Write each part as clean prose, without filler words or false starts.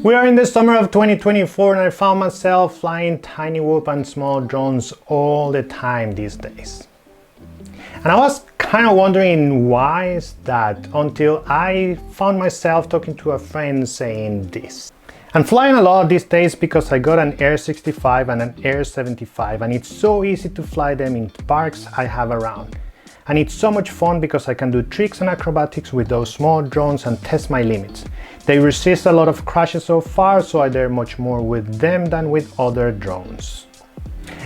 We are in the summer of 2024 and I found myself flying Tinywhoop and small drones all the time these days. And I was kind of wondering why is that until I found myself talking to a friend saying this. I'm flying a lot these days because I got an Air65 and an Air75 and it's so easy to fly them in parks I have around. And it's so much fun because I can do tricks and acrobatics with those small drones and test my limits. They resist a lot of crashes so far, so I dare much more with them than with other drones.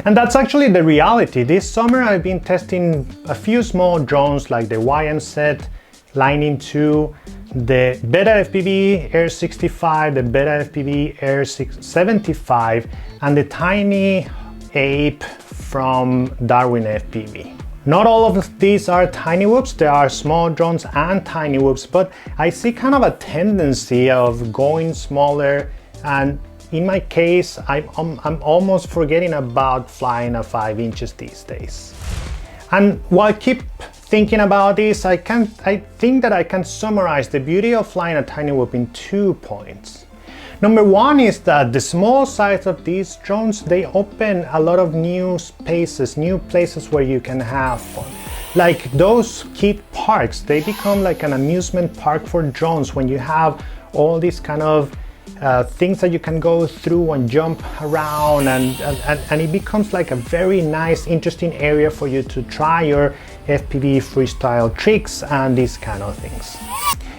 And that's actually the reality. This summer I've been testing a few small drones like the YMZFPV Lightning2, the Betafpv Air65, the Betafpv Air75 and the Tinyape from Darwin FPV. Not all of these are Tinywhoops, there are small drones and Tinywhoops, but I see kind of a tendency of going smaller, and in my case, I'm almost forgetting about flying at 5 inches these days. And while I keep thinking about this, I think that I can summarize the beauty of flying a Tinywhoop in 2 points. Number one is that the small size of these drones, they open a lot of new spaces, new places where you can have fun. Like those kid parks, they become like an amusement park for drones when you have all these kind of things that you can go through and jump around, and it becomes like a very nice, interesting area for you to try your FPV freestyle tricks and these kind of things.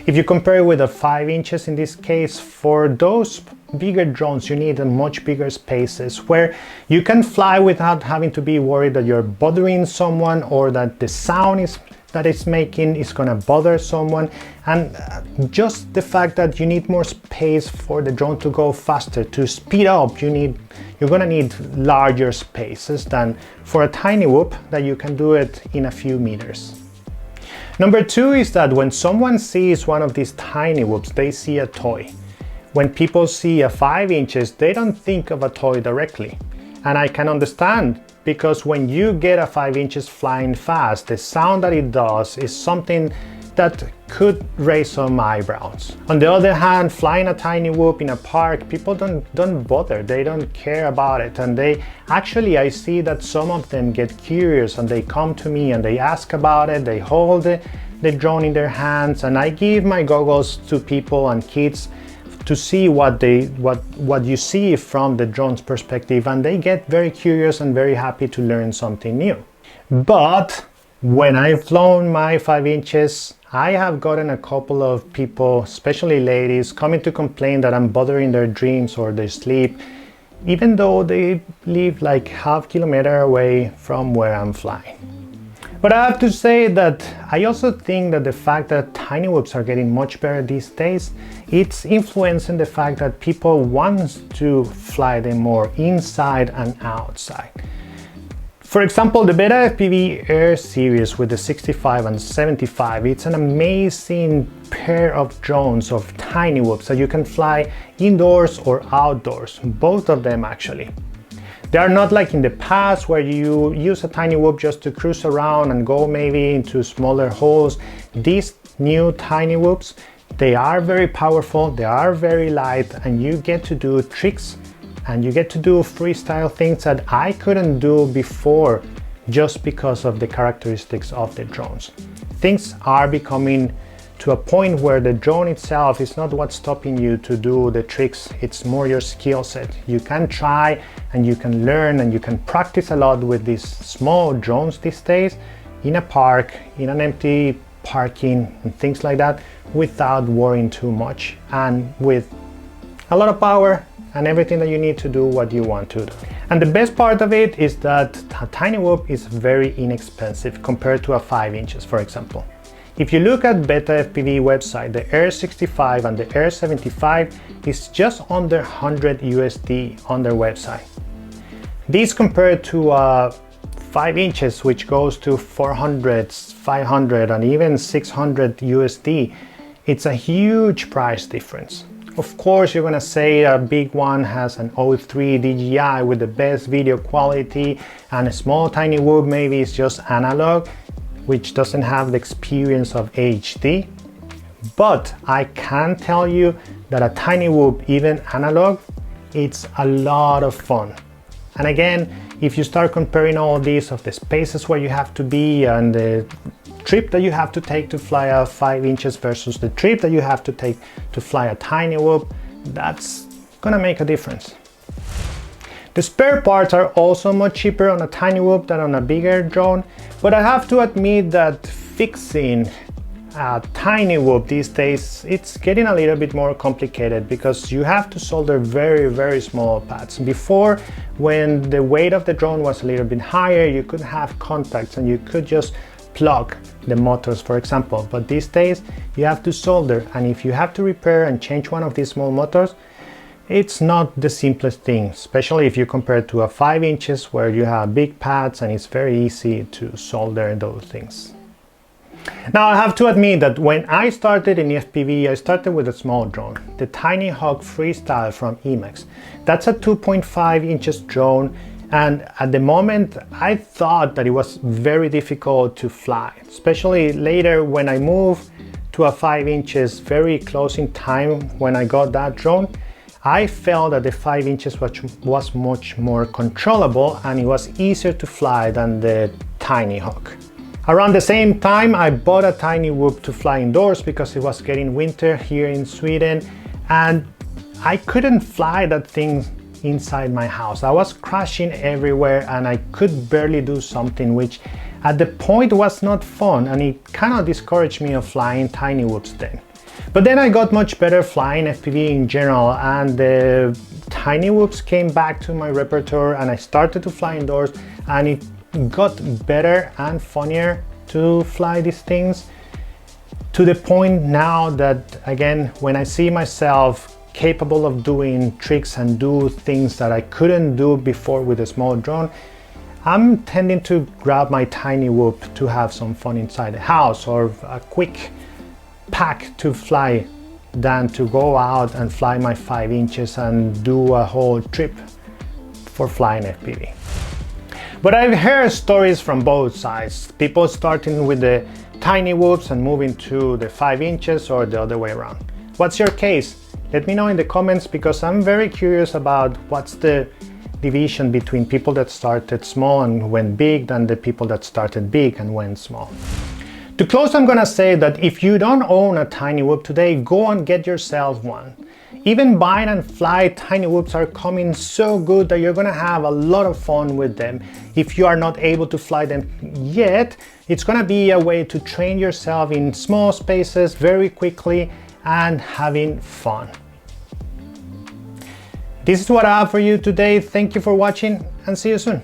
If you compare it with the 5 inches in this case, for those bigger drones you need a much bigger spaces where you can fly without having to be worried that you're bothering someone or that the sound that it's making is gonna bother someone, and just the fact that you need more space for the drone to go faster, to speed up, you're gonna need larger spaces than for a Tinywhoop that you can do it in a few meters. Number two is that when someone sees one of these Tinywhoops, they see a toy. When people see a 5 inches, they don't think of a toy directly. And I can understand, because when you get a 5 inches flying fast, the sound that it does is something that could raise some eyebrows. On the other hand, flying a Tinywhoop in a park, people don't bother, they don't care about it, and I see that some of them get curious and they come to me and they ask about it, they hold the drone in their hands, and I give my goggles to people and kids to see what you see from the drone's perspective, and they get very curious and very happy to learn something new. But when I've flown my 5 inches, I have gotten a couple of people, especially ladies, coming to complain that I'm bothering their dreams or their sleep, even though they live like half kilometer away from where I'm flying. But I have to say that I also think that the fact that Tinywhoops are getting much better these days, it's influencing the fact that people want to fly them more inside and outside. For example, the Betafpv Air series with the 65 and 75, it's an amazing pair of drones, of Tinywhoops that you can fly indoors or outdoors, both of them actually. They are not like in the past where you use a Tinywhoop just to cruise around and go maybe into smaller holes. These new Tinywhoops, they are very powerful, they are very light, and you get to do tricks and you get to do freestyle things that I couldn't do before just because of the characteristics of the drones. Things are becoming to a point where the drone itself is not what's stopping you to do the tricks, it's more your skill set. You can try and you can learn and you can practice a lot with these small drones these days in a park, in an empty parking and things like that, without worrying too much and with a lot of power and everything that you need to do what you want to do. And the best part of it is that a Tinywhoop is very inexpensive compared to a 5 inches, for example. If you look at Betafpv website, the Air65 and the Air75 is just under 100 USD on their website. These compared to 5 inches, which goes to 400, 500 and even 600 USD, it's a huge price difference. Of course, you're gonna say a big one has an 03 DJI with the best video quality, and a small Tinywhoop maybe is just analog, which doesn't have the experience of HD. But I can tell you that a Tinywhoop, even analog, it's a lot of fun. And again, if you start comparing all these of the spaces where you have to be and the trip that you have to take to fly a 5 inches versus the trip that you have to take to fly a Tinywhoop, that's gonna make a difference. The spare parts are also much cheaper on a Tinywhoop than on a bigger drone, but I have to admit that fixing a Tinywhoop these days, it's getting a little bit more complicated because you have to solder very small pads. Before, when the weight of the drone was a little bit higher, you could have contacts and you could just plug the motors, for example. But these days you have to solder, and if you have to repair and change one of these small motors, it's not the simplest thing, especially if you compare it to a 5 inches where you have big pads and it's very easy to solder those things. Now I have to admit that when I started in FPV, I started with a small drone, the Tiny Hawk Freestyle from Emax. That's a 2.5 inches drone, and at the moment I thought that it was very difficult to fly, especially later when I moved to a 5 inches very close in time. When I got that drone, I felt that the 5 inches was much more controllable and it was easier to fly than the Tiny Hawk. Around the same time, I bought a Tinywhoop to fly indoors because it was getting winter here in Sweden and I couldn't fly that thing inside my house. I was crashing everywhere and I could barely do something, which at the point was not fun, and it kind of discouraged me of flying Tinywhoops then. But then I got much better flying FPV in general, and the Tinywhoops came back to my repertoire and I started to fly indoors, and it got better and funnier to fly these things, to the point now that, again, when I see myself capable of doing tricks and do things that I couldn't do before with a small drone, I'm tending to grab my Tinywhoop to have some fun inside the house, or a quick pack to fly, than to go out and fly my 5 inches and do a whole trip for flying FPV. But I've heard stories from both sides, people starting with the Tinywhoops and moving to the 5 inches, or the other way around. What's your case? Let me know in the comments, because I'm very curious about what's the division between people that started small and went big than the people that started big and went small. To close, I'm gonna say that if you don't own a Tinywhoop today, go and get yourself one. Even buy and fly Tinywhoops are coming so good that you're gonna have a lot of fun with them. If you are not able to fly them yet, it's gonna be a way to train yourself in small spaces very quickly and having fun. This is what I have for you today. Thank you for watching and see you soon.